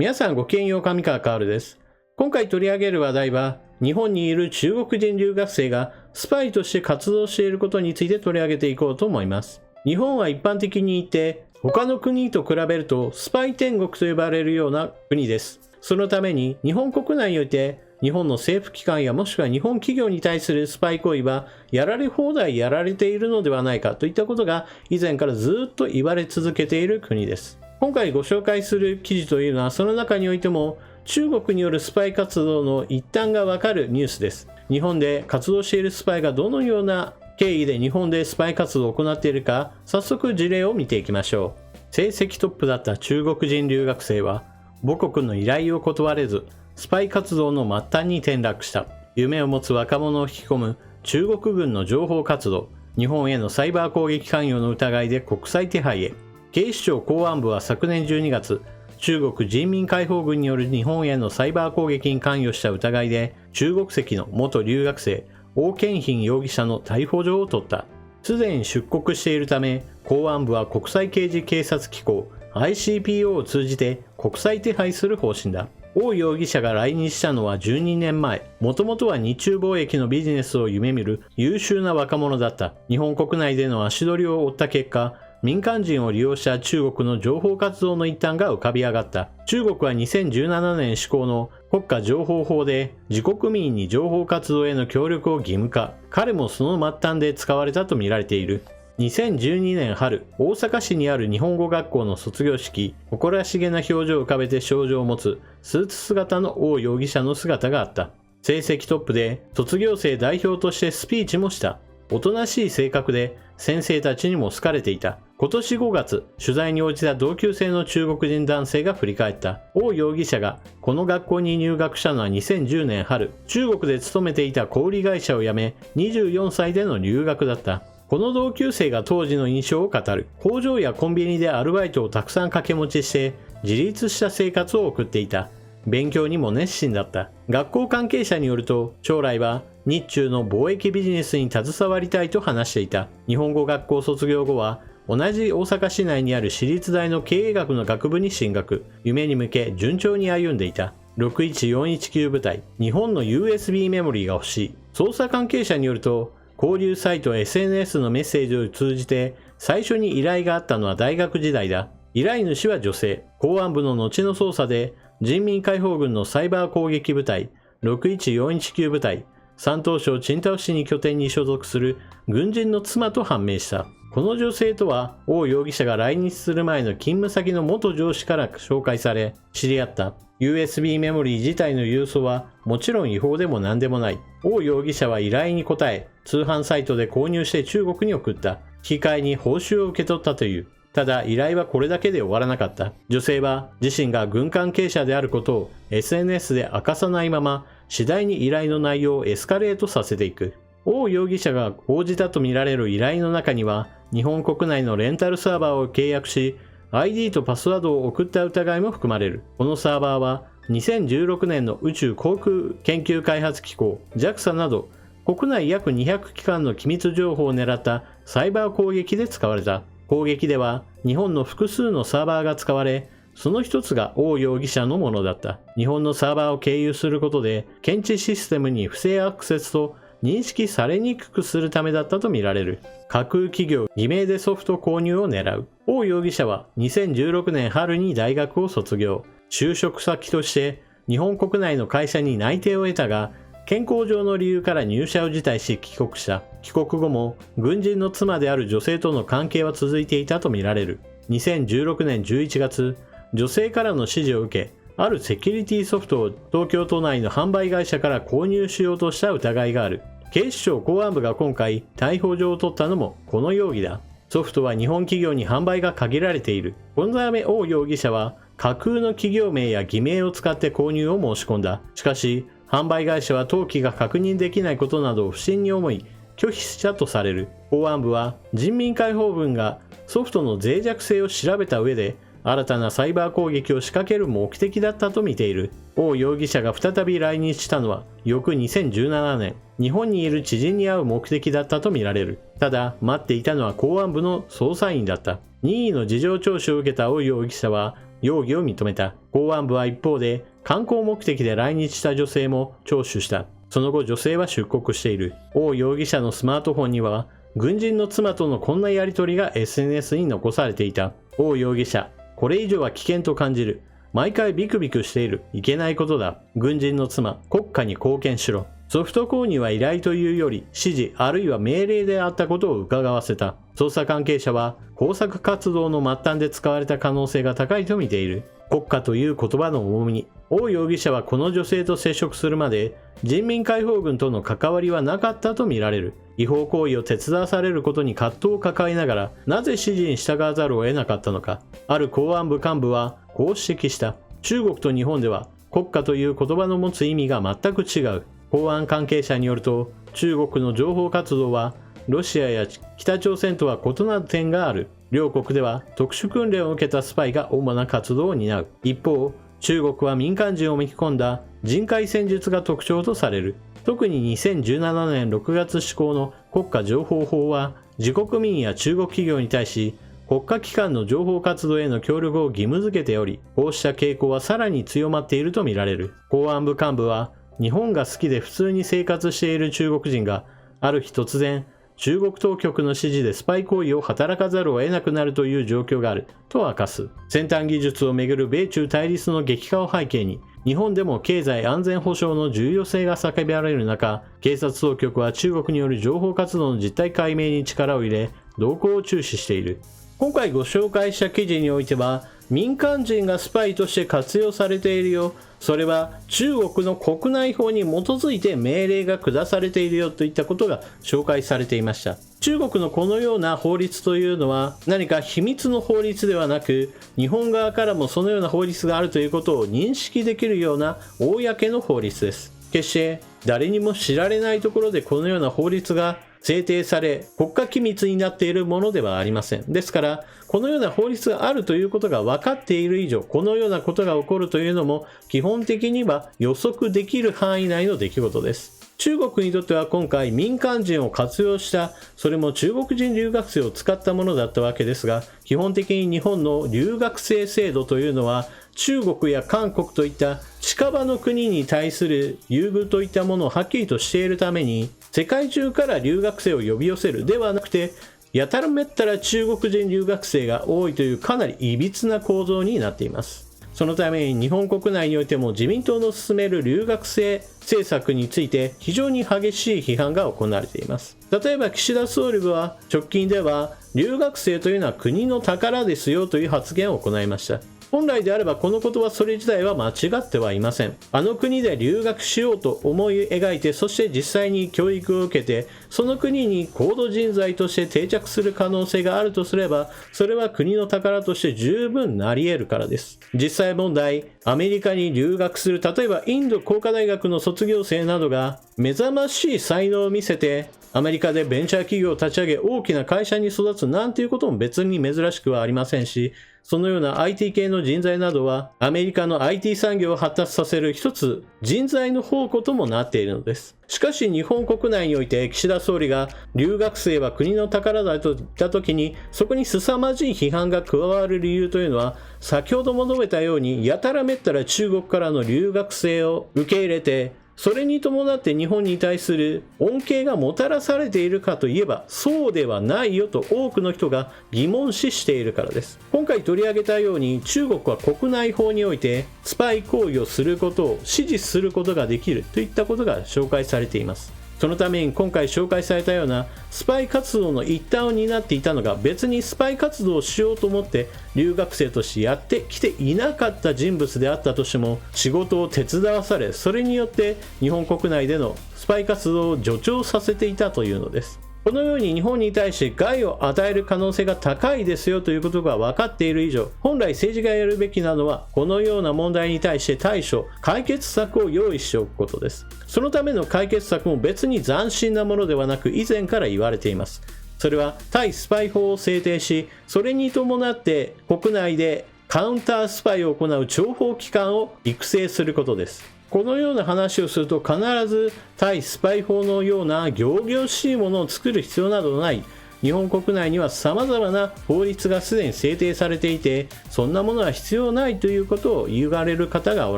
皆さんごきげんよう、上川薫です。今回取り上げる話題は、日本にいる中国人留学生がスパイとして活動していることについて取り上げていこうと思います。日本は一般的に言って、他の国と比べるとスパイ天国と呼ばれるような国です。そのために日本国内において、日本の政府機関やもしくは日本企業に対するスパイ行為はやられ放題やられているのではないかといったことが以前からずっと言われ続けている国です。今回ご紹介する記事というのはその中においても中国によるスパイ活動の一端がわかるニュースです。日本で活動しているスパイがどのような経緯で日本でスパイ活動を行っているか、早速事例を見ていきましょう。成績トップだった中国人留学生は母国の依頼を断れずスパイ活動の末端に転落した。夢を持つ若者を引き込む中国軍の情報活動、日本へのサイバー攻撃関与の疑いで国際手配へ。警視庁公安部は昨年12月、中国人民解放軍による日本へのサイバー攻撃に関与した疑いで、中国籍の元留学生、王建斌容疑者の逮捕状を取った。すでに出国しているため、公安部は国際刑事警察機構 ICPO を通じて国際手配する方針だ。王容疑者が来日したのは12年前。もともとは日中貿易のビジネスを夢見る優秀な若者だった。日本国内での足取りを追った結果、民間人を利用した中国の情報活動の一端が浮かび上がった。中国は2017年施行の国家情報法で自国民に情報活動への協力を義務化。彼もその末端で使われたとみられている。2012年春、大阪市にある日本語学校の卒業式、誇らしげな表情を浮かべて賞状を持つスーツ姿の王容疑者の姿があった。成績トップで卒業生代表としてスピーチもした。おとなしい性格で先生たちにも好かれていた。今年5月、取材に応じた同級生の中国人男性が振り返った。王容疑者がこの学校に入学したのは2010年春、中国で勤めていた小売会社を辞め、24歳での留学だった。この同級生が当時の印象を語る。工場やコンビニでアルバイトをたくさん掛け持ちして自立した生活を送っていた。勉強にも熱心だった。学校関係者によると将来は日中の貿易ビジネスに携わりたいと話していた。日本語学校卒業後は同じ大阪市内にある私立大の経営学の学部に進学。夢に向け順調に歩んでいた。61419部隊、日本の USB メモリーが欲しい。捜査関係者によると交流サイト SNS のメッセージを通じて最初に依頼があったのは大学時代だ。依頼主は女性。公安部の後の捜査で人民解放軍のサイバー攻撃部隊61419部隊、山東省青島市に拠点に所属する軍人の妻と判明した。この女性とは王容疑者が来日する前の勤務先の元上司から紹介され知り合った。 USB メモリー自体の郵送はもちろん違法でも何でもない。王容疑者は依頼に応え通販サイトで購入して中国に送った。引き換えに報酬を受け取ったという。ただ依頼はこれだけで終わらなかった。女性は自身が軍関係者であることを SNS で明かさないまま次第に依頼の内容をエスカレートさせていく。王容疑者が応じたとみられる依頼の中には日本国内のレンタルサーバーを契約し ID とパスワードを送った疑いも含まれる。このサーバーは2016年の宇宙航空研究開発機構 JAXA など国内約200機関の機密情報を狙ったサイバー攻撃で使われた。攻撃では日本の複数のサーバーが使われ、その一つが王容疑者のものだった。日本のサーバーを経由することで検知システムに不正アクセスと認識されにくくするためだったとみられる。架空企業偽名でソフト購入を狙う。王容疑者は2016年春に大学を卒業。就職先として日本国内の会社に内定を得たが、健康上の理由から入社を辞退し帰国した。帰国後も軍人の妻である女性との関係は続いていたとみられる。2016年11月、女性からの指示を受け、あるセキュリティソフトを東京都内の販売会社から購入しようとした疑いがある。警視庁公安部が今回逮捕状を取ったのもこの容疑だ。ソフトは日本企業に販売が限られている。このため王容疑者は架空の企業名や偽名を使って購入を申し込んだ。しかし販売会社は登記が確認できないことなどを不審に思い拒否したとされる。公安部は人民解放軍がソフトの脆弱性を調べた上で新たなサイバー攻撃を仕掛ける目的だったと見ている。王容疑者が再び来日したのは翌2017年、日本にいる知人に会う目的だったとみられる。ただ待っていたのは公安部の捜査員だった。任意の事情聴取を受けた王容疑者は容疑を認めた。公安部は一方で、観光目的で来日した女性も聴取した。その後女性は出国している。王容疑者のスマートフォンには、軍人の妻とのこんなやり取りが SNS に残されていた。王容疑者、これ以上は危険と感じる。毎回ビクビクしている。いけないことだ。軍人の妻、国家に貢献しろ。ソフト購入は依頼というより指示あるいは命令であったことを伺わせた。捜査関係者は工作活動の末端で使われた可能性が高いと見ている。国家という言葉の重み。王容疑者はこの女性と接触するまで人民解放軍との関わりはなかったとみられる。違法行為を手伝わされることに葛藤を抱えながらなぜ指示に従わざるを得なかったのか。ある公安部幹部はこう指摘した。中国と日本では国家という言葉の持つ意味が全く違う。公安関係者によると、中国の情報活動はロシアや北朝鮮とは異なる点がある。両国では特殊訓練を受けたスパイが主な活動を担う。一方、中国は民間人を巻き込んだ人海戦術が特徴とされる。特に2017年6月施行の国家情報法は、自国民や中国企業に対し、国家機関の情報活動への協力を義務付けており、こうした傾向はさらに強まっているとみられる。公安部幹部は、日本が好きで普通に生活している中国人が、ある日突然、中国当局の指示でスパイ行為を働かざるを得なくなるという状況があると明かす。先端技術をめぐる米中対立の激化を背景に、日本でも経済安全保障の重要性が叫ばれる中、警察当局は中国による情報活動の実態解明に力を入れ、動向を注視している。今回ご紹介した記事においては、民間人がスパイとして活用されているよ。それは中国の国内法に基づいて命令が下されているよといったことが紹介されていました。中国のこのような法律というのは何か秘密の法律ではなく、日本側からもそのような法律があるということを認識できるような公の法律です。決して誰にも知られないところでこのような法律が制定され国家機密になっているものではありません。ですからこのような法律があるということが分かっている以上、このようなことが起こるというのも基本的には予測できる範囲内の出来事です。中国にとっては今回民間人を活用した、それも中国人留学生を使ったものだったわけですが、基本的に日本の留学生制度というのは中国や韓国といった近場の国に対する優遇といったものをはっきりとしているために、世界中から留学生を呼び寄せるではなくて、やたらめったら中国人留学生が多いというかなりいびつな構造になっています。そのために日本国内においても自民党の進める留学生政策について非常に激しい批判が行われています。例えば岸田総理は直近では留学生というのは国の宝ですよという発言を行いました。本来であればこのことはそれ自体は間違ってはいません。あの国で留学しようと思い描いて、そして実際に教育を受けて、その国に高度人材として定着する可能性があるとすれば、それは国の宝として十分なり得るからです。実際問題、アメリカに留学する、例えばインド工科大学の卒業生などが目覚ましい才能を見せて、アメリカでベンチャー企業を立ち上げ大きな会社に育つなんていうことも別に珍しくはありませんし、そのような IT 系の人材などはアメリカの IT 産業を発達させる一つ人材の宝庫ともなっているのです。しかし日本国内において岸田総理が留学生は国の宝だと言った時に、そこに凄まじい批判が加わる理由というのは、先ほども述べたようにやたらめったら中国からの留学生を受け入れて、それに伴って日本に対する恩恵がもたらされているかといえばそうではないよと多くの人が疑問視しているからです。今回取り上げたように中国は国内法においてスパイ行為をすることを支持することができるといったことが紹介されています。そのために今回紹介されたようなスパイ活動の一端を担っていたのが、別にスパイ活動をしようと思って留学生としてやってきていなかった人物であったとしても、仕事を手伝わされ、それによって日本国内でのスパイ活動を助長させていたというのです。このように日本に対して害を与える可能性が高いですよということが分かっている以上、本来政治がやるべきなのはこのような問題に対して対処、解決策を用意しておくことです。そのための解決策も別に斬新なものではなく、以前から言われています。それは対スパイ法を制定し、それに伴って国内でカウンタースパイを行う諜報機関を育成することです。このような話をすると、必ず対スパイ法のような仰々しいものを作る必要などない日本国内には様々な法律がすでに制定されていて、そんなものは必要ないということを言われる方がお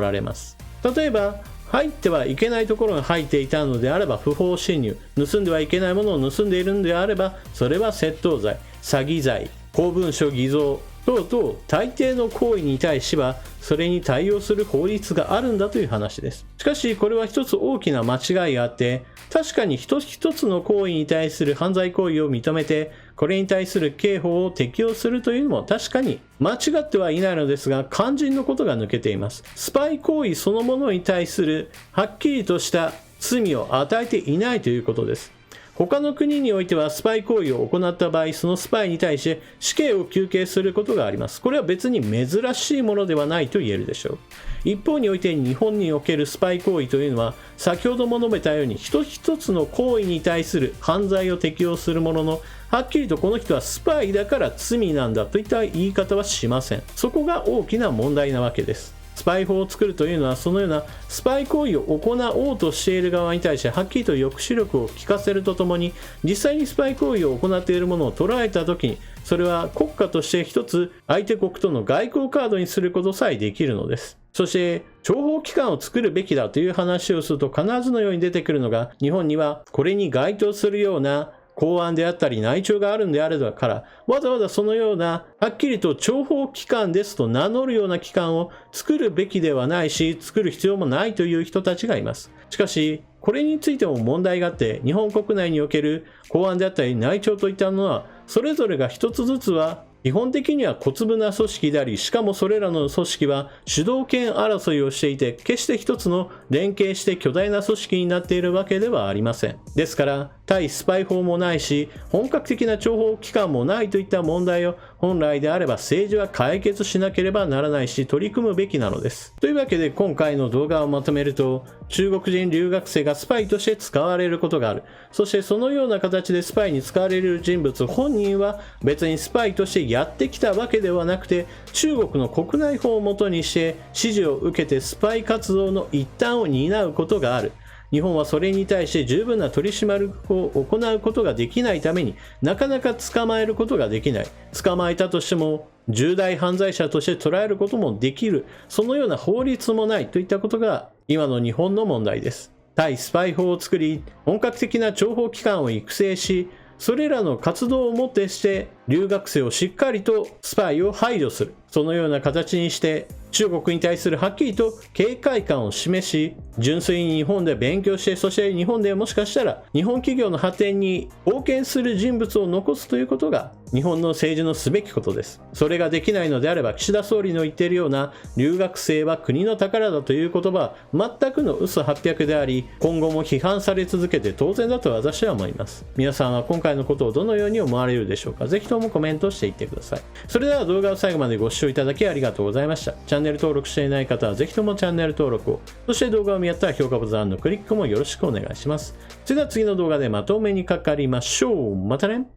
られます。例えば、入ってはいけないところに入っていたのであれば不法侵入、盗んではいけないものを盗んでいるのであれば、それは窃盗罪、詐欺罪、公文書偽造等々大抵の行為に対しはそれに対応する法律があるんだという話です。しかしこれは一つ大きな間違いがあって、確かに一つ一つの行為に対する犯罪行為を認めて、これに対する刑法を適用するというのも確かに間違ってはいないのですが、肝心のことが抜けています。スパイ行為そのものに対するはっきりとした罪を与えていないということです。他の国においてはスパイ行為を行った場合、そのスパイに対して死刑を求刑することがあります。これは別に珍しいものではないと言えるでしょう。一方において日本におけるスパイ行為というのは、先ほども述べたように一つ一つの行為に対する犯罪を適用するものの、はっきりとこの人はスパイだから罪なんだといった言い方はしません。そこが大きな問題なわけです。スパイ法を作るというのは、そのようなスパイ行為を行おうとしている側に対してはっきりと抑止力を効かせるとともに、実際にスパイ行為を行っているものを捉えたときに、それは国家として一つ相手国との外交カードにすることさえできるのです。そして諜報機関を作るべきだという話をすると、必ずのように出てくるのが、日本にはこれに該当するような公安であったり内調があるんであればから、わざわざそのようなはっきりと諜報機関ですと名乗るような機関を作るべきではないし、作る必要もないという人たちがいます。しかしこれについても問題があって、日本国内における公安であったり内調といったものは、それぞれが一つずつは基本的には小粒な組織であり、しかもそれらの組織は主導権争いをしていて、決して一つの連携して巨大な組織になっているわけではありません。ですから対スパイ法もないし、本格的な諜報機関もないといった問題を本来であれば政治は解決しなければならないし、取り組むべきなのです。というわけで今回の動画をまとめると、中国人留学生がスパイとして使われることがある。そしてそのような形でスパイに使われる人物本人は別にスパイとしてやってきたわけではなくて、中国の国内法をもとにして指示を受けてスパイ活動の一端を担うことがある。日本はそれに対して十分な取り締まりを行うことができないために、なかなか捕まえることができない。捕まえたとしても重大犯罪者として捉えることもできる、そのような法律もないといったことが今の日本の問題です。対スパイ法を作り、本格的な諜報機関を育成し、それらの活動をもってして留学生をしっかりとスパイを排除する、そのような形にして中国に対するはっきりと警戒感を示し、純粋に日本で勉強して、そして日本でもしかしたら日本企業の発展に貢献する人物を残すということが日本の政治のすべきことです。それができないのであれば、岸田総理の言っているような留学生は国の宝だという言葉は全くの嘘800であり、今後も批判され続けて当然だと私は思います。皆さんは今回のことをどのように思われるでしょうか。ぜひともコメントしていってください。それでは動画を最後までご視聴いただきありがとうございました。チャンネル登録していない方はぜひともチャンネル登録を、そして動画を見合ったら評価ボタンのクリックもよろしくお願いします。それでは次の動画でまとめにかかりましょう。またね。